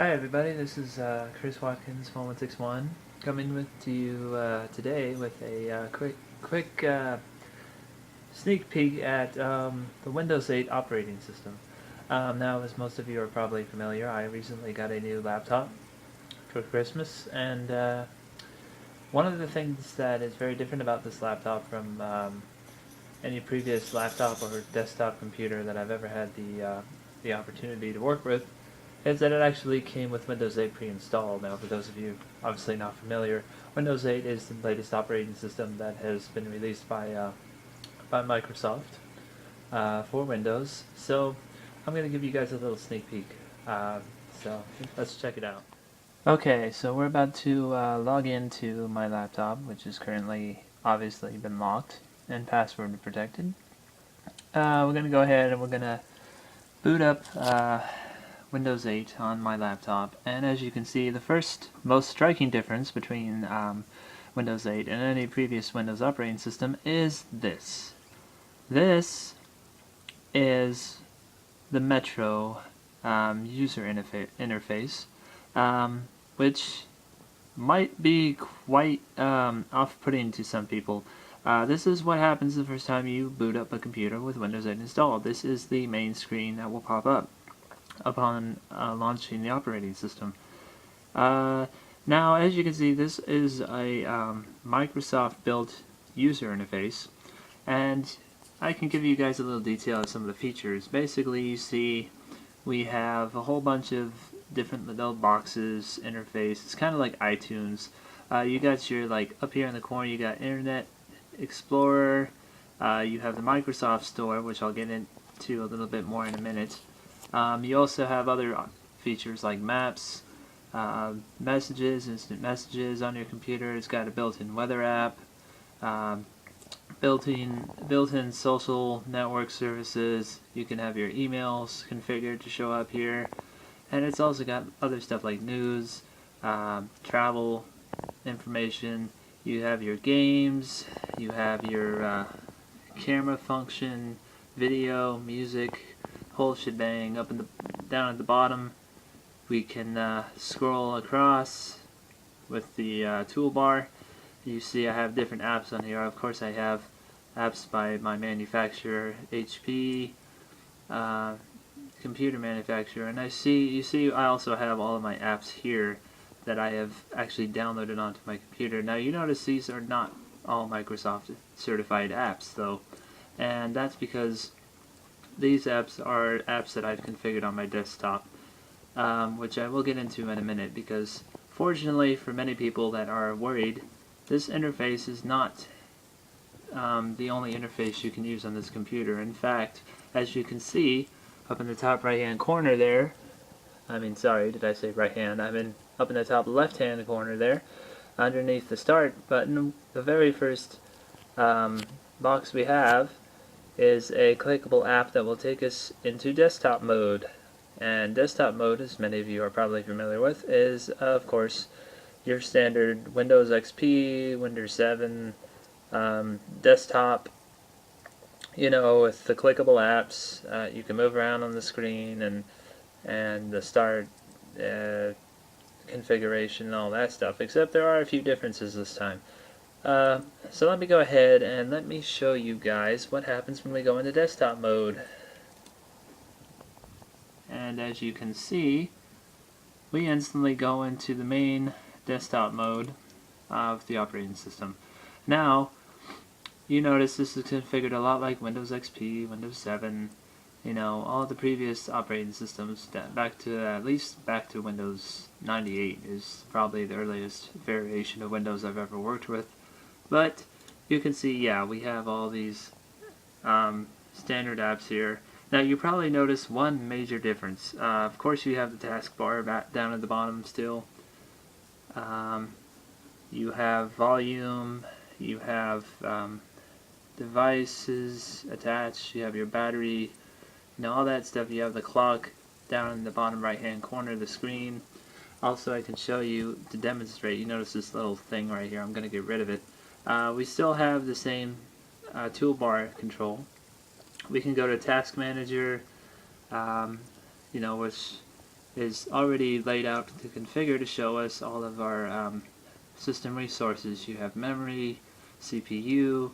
Hi everybody, this is Chris Watkins 1161 coming to you today with a quick sneak peek at the Windows 8 operating system. Now, as most of you are probably familiar, I recently got a new laptop for Christmas, and one of the things that is very different about this laptop from any previous laptop or desktop computer that I've ever had the opportunity to work with is that it actually came with Windows 8 pre-installed. Now, for those of you obviously not familiar, Windows 8 is the latest operating system that has been released by Microsoft for Windows. So I'm going to give you guys a little sneak peek. So let's check it out. Okay, so we're about to log into my laptop, which is currently obviously been locked and password protected. We're going to go ahead and we're going to boot up Windows 8 on my laptop, and as you can see, the first most striking difference between Windows 8 and any previous Windows operating system is this. This is the Metro user interface, which might be quite off-putting to some people. This is what happens the first time you boot up a computer with Windows 8 installed. This is the main screen that will pop up upon launching the operating system. Now, as you can see, this is a Microsoft-built user interface, and I can give you guys a little detail of some of the features. Basically, you see we have a whole bunch of different little boxes, interface. It's kind of like iTunes. You got your, like, up here in the corner, you got Internet Explorer. You have the Microsoft Store, which I'll get into a little bit more in a minute. You also have other features like maps, messages, instant messages on your computer. It's got a built-in weather app, built-in social network services. You can have your emails configured to show up here, and it's also got other stuff like news, travel information. You have your games. You have your camera function, video, music, whole shebang. Down at the bottom, we can scroll across with the toolbar. You see I have different apps on here. Of course, I have apps by my manufacturer, HP, computer manufacturer, and you see I also have all of my apps here that I have actually downloaded onto my computer. Now, you notice these are not all Microsoft certified apps though, and that's because these apps are apps that I've configured on my desktop, which I will get into in a minute, because fortunately for many people that are worried, this interface is not the only interface you can use on this computer. In fact, as you can see up in the top right hand corner there, sorry, did I say right hand? Up in the top left hand corner there, underneath the start button, the very first box we have is a clickable app that will take us into desktop mode. And desktop mode, as many of you are probably familiar with, is of course your standard Windows XP, Windows 7 desktop, with the clickable apps. You can move around on the screen and the start configuration and all that stuff, except there are a few differences this time. So let me go ahead and let me show you guys what happens when we go into desktop mode. And as you can see, we instantly go into the main desktop mode of the operating system. Now, you notice this is configured a lot like Windows XP, Windows 7, all the previous operating systems, at least back to Windows 98 is probably the earliest variation of Windows I've ever worked with. But you can see, yeah, we have all these standard apps here. Now, you probably notice one major difference. Of course, you have the taskbar down at the bottom still. You have volume, you have devices attached, you have your battery, all that stuff. You have the clock down in the bottom right hand corner of the screen. Also, I can show you to demonstrate. You notice this little thing right here. I'm going to get rid of it. We still have the same toolbar control. We can go to Task Manager, which is already laid out to configure to show us all of our system resources. You have memory, CPU,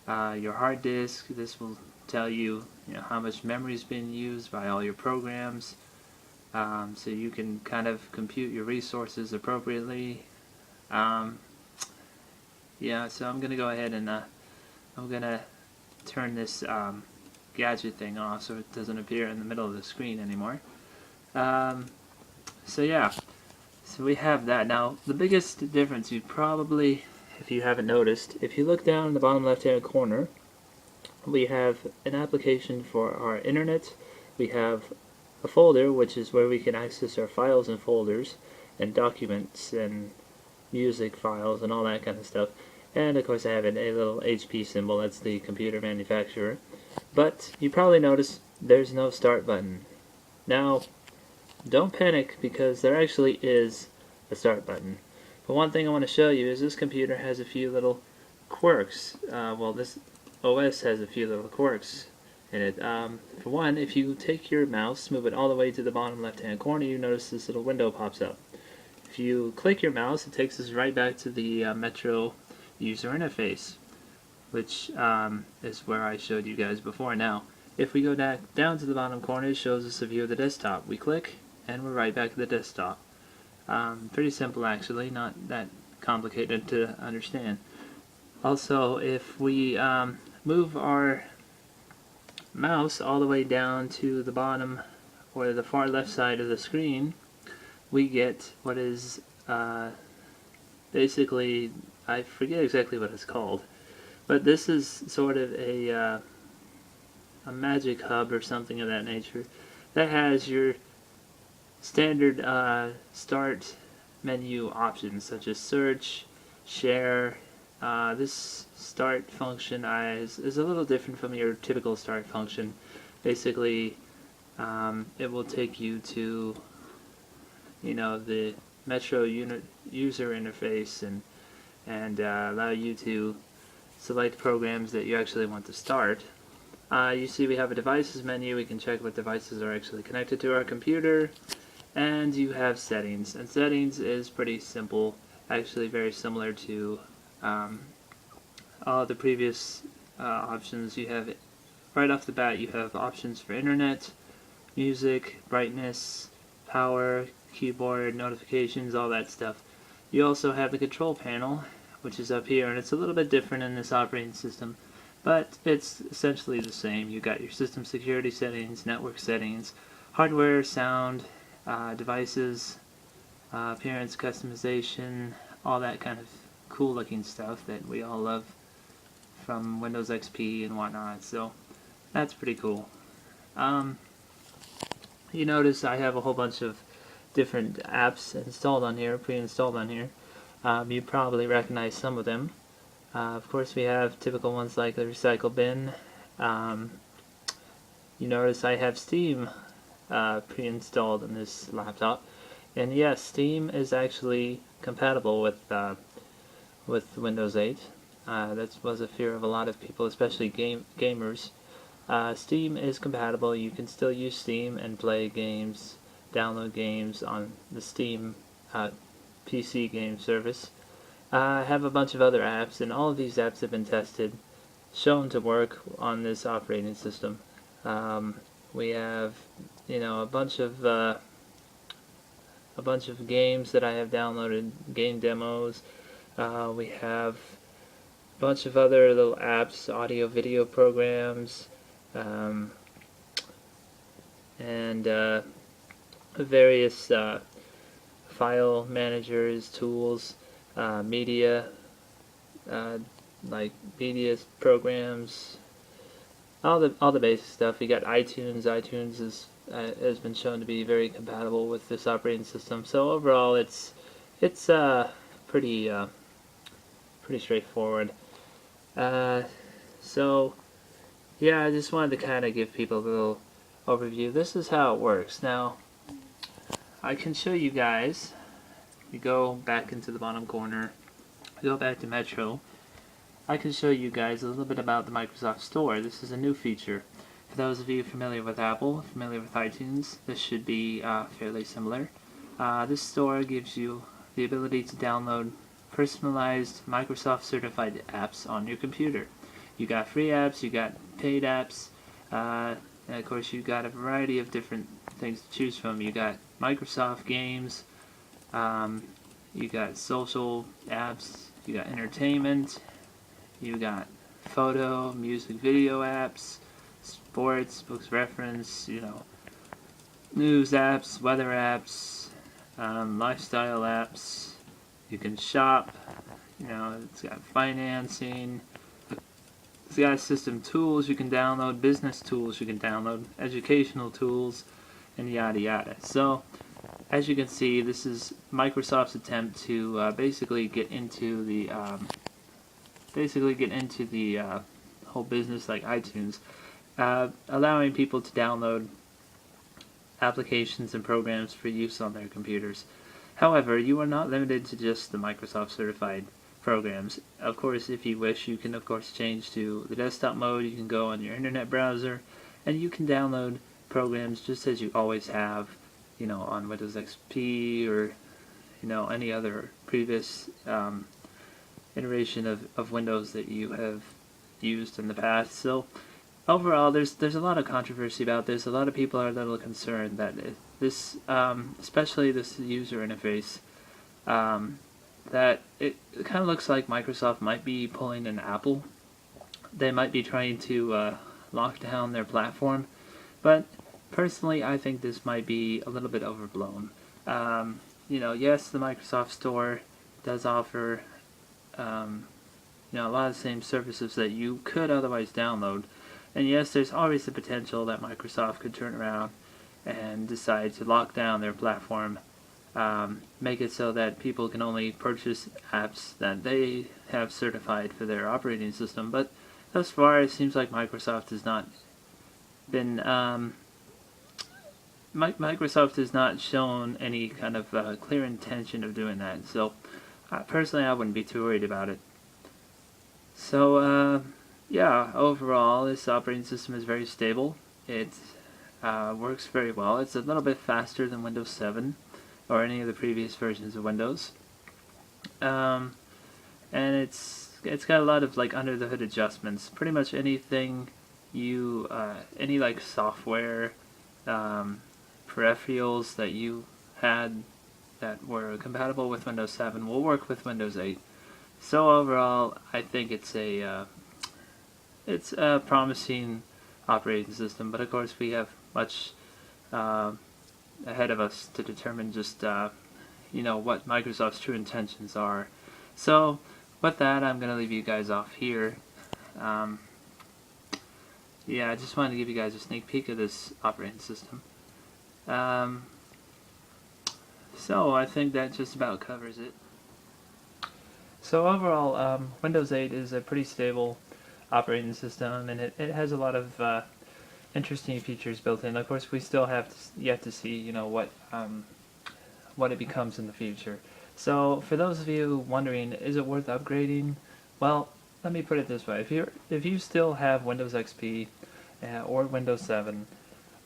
your hard disk. This will tell you, how much memory is being used by all your programs, so you can kind of compute your resources appropriately. Yeah, so I'm gonna go ahead and I'm gonna turn this gadget thing off so it doesn't appear in the middle of the screen anymore. So yeah, so we have that. Now the biggest difference, you probably, if you haven't noticed, if you look down in the bottom left hand corner, we have an application for our internet. We have a folder, which is where we can access our files and folders and documents and music files and all that kind of stuff. And of course I have a little HP symbol, that's the computer manufacturer. But you probably noticed there's no start button. Now, don't panic, because there actually is a start button. But one thing I want to show you is this computer has a few little quirks. Well, this OS has a few little quirks in it. For one, if you take your mouse, move it all the way to the bottom left hand corner, you notice this little window pops up. If you click your mouse, it takes us right back to the Metro user interface, which is where I showed you guys before. Now, if we go down to the bottom corner, it shows us a view of the desktop. We click, and we're right back to the desktop. Pretty simple, actually, not that complicated to understand. Also, if we move our mouse all the way down to the bottom or the far left side of the screen, we get what is basically, I forget exactly what it's called, but this is sort of a magic hub or something of that nature that has your standard start menu options such as search, share. This start function is a little different from your typical start function. Basically, it will take you to the Metro user interface and allow you to select programs that you actually want to start. You see we have a devices menu. We can check what devices are actually connected to our computer, and you have settings. And settings is pretty simple, actually very similar to all the previous options. You have, right off the bat, you have options for internet, music, brightness, power, keyboard, notifications, all that stuff. You also have the control panel, which is up here, and it's a little bit different in this operating system, but it's essentially the same. You got your system security settings, network settings, hardware, sound, devices, appearance customization, all that kind of cool looking stuff that we all love from Windows XP and whatnot. So that's pretty cool. You notice I have a whole bunch of different apps installed on here, pre-installed on here. You probably recognize some of them. Of course, we have typical ones like the Recycle Bin. You notice I have Steam pre-installed in this laptop, and yes, Steam is actually compatible with Windows 8. That was a fear of a lot of people, especially gamers. Steam is compatible. You can still use Steam and play games, download games on the Steam PC game service. I have a bunch of other apps, and all of these apps have been tested, shown to work on this operating system. We have, a bunch of games that I have downloaded, game demos. We have a bunch of other little apps, audio video programs, and various file managers, tools, media, like media programs, all the basic stuff. You got iTunes. iTunes has been shown to be very compatible with this operating system. So overall, it's pretty straightforward. So yeah, I just wanted to kind of give people a little overview. This is how it works. Now, I can show you guys. You go back into the bottom corner, go back to Metro. I can show you guys a little bit about the Microsoft Store. This is a new feature. For those of you familiar with Apple, familiar with iTunes, this should be fairly similar. This store gives you the ability to download personalized Microsoft certified apps on your computer. You got free apps, you got paid apps, and of course you got a variety of different things to choose from. You got Microsoft games, you got social apps, you got entertainment, you got photo, music, video apps, sports, books reference, news apps, weather apps, lifestyle apps. You can shop, it's got financing, it's got system tools you can download, business tools you can download, educational tools, and yada yada. So, as you can see, this is Microsoft's attempt to basically get into the whole business like iTunes, allowing people to download applications and programs for use on their computers. However, you are not limited to just the Microsoft certified programs. Of course, if you wish, you can of course change to the desktop mode. You can go on your internet browser and you can download programs just as you always have, on Windows XP or any other previous iteration of Windows that you have used in the past. So overall, there's a lot of controversy about this. A lot of people are a little concerned that this, especially this user interface, that it kind of looks like Microsoft might be pulling an Apple. They might be trying to lock down their platform, but personally, I think this might be a little bit overblown. Yes, the Microsoft Store does offer a lot of the same services that you could otherwise download. And yes, there's always the potential that Microsoft could turn around and decide to lock down their platform, make it so that people can only purchase apps that they have certified for their operating system. But thus far, it seems like Microsoft has not been Microsoft has not shown any kind of clear intention of doing that. So personally, I wouldn't be too worried about it. So yeah, overall, this operating system is very stable. It works very well. It's a little bit faster than Windows 7 or any of the previous versions of Windows. And it's got a lot of under the hood adjustments. Pretty much anything any software, peripherals that you had that were compatible with Windows 7 will work with Windows 8. So overall, I think it's a promising operating system, but of course we have much ahead of us to determine just what Microsoft's true intentions are. So with that, I'm going to leave you guys off here. Yeah, I just wanted to give you guys a sneak peek of this operating system. So I think that just about covers it. So overall, Windows 8 is a pretty stable operating system, and it has a lot of interesting features built in. Of course, we still have yet to see, what it becomes in the future. So for those of you wondering, is it worth upgrading? Well, let me put it this way: if you still have Windows XP or Windows 7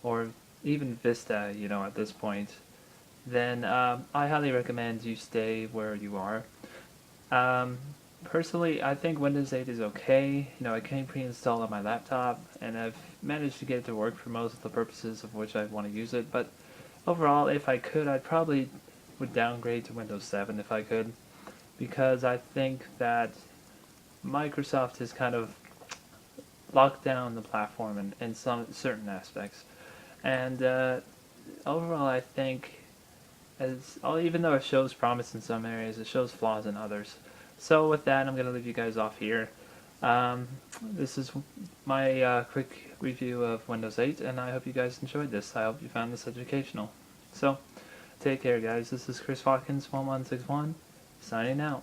or even Vista, at this point, then I highly recommend you stay where you are. Personally, I think Windows 8 is okay. It came pre-installed on my laptop, and I've managed to get it to work for most of the purposes of which I want to use it. But overall, if I could, I probably would downgrade to Windows 7 if I could, because I think that Microsoft has kind of locked down the platform in some certain aspects. And overall, I think, even though it shows promise in some areas, it shows flaws in others. So with that, I'm going to leave you guys off here. This is my quick review of Windows 8, and I hope you guys enjoyed this. I hope you found this educational. So, take care, guys. This is Chris Watkins, 1161, signing out.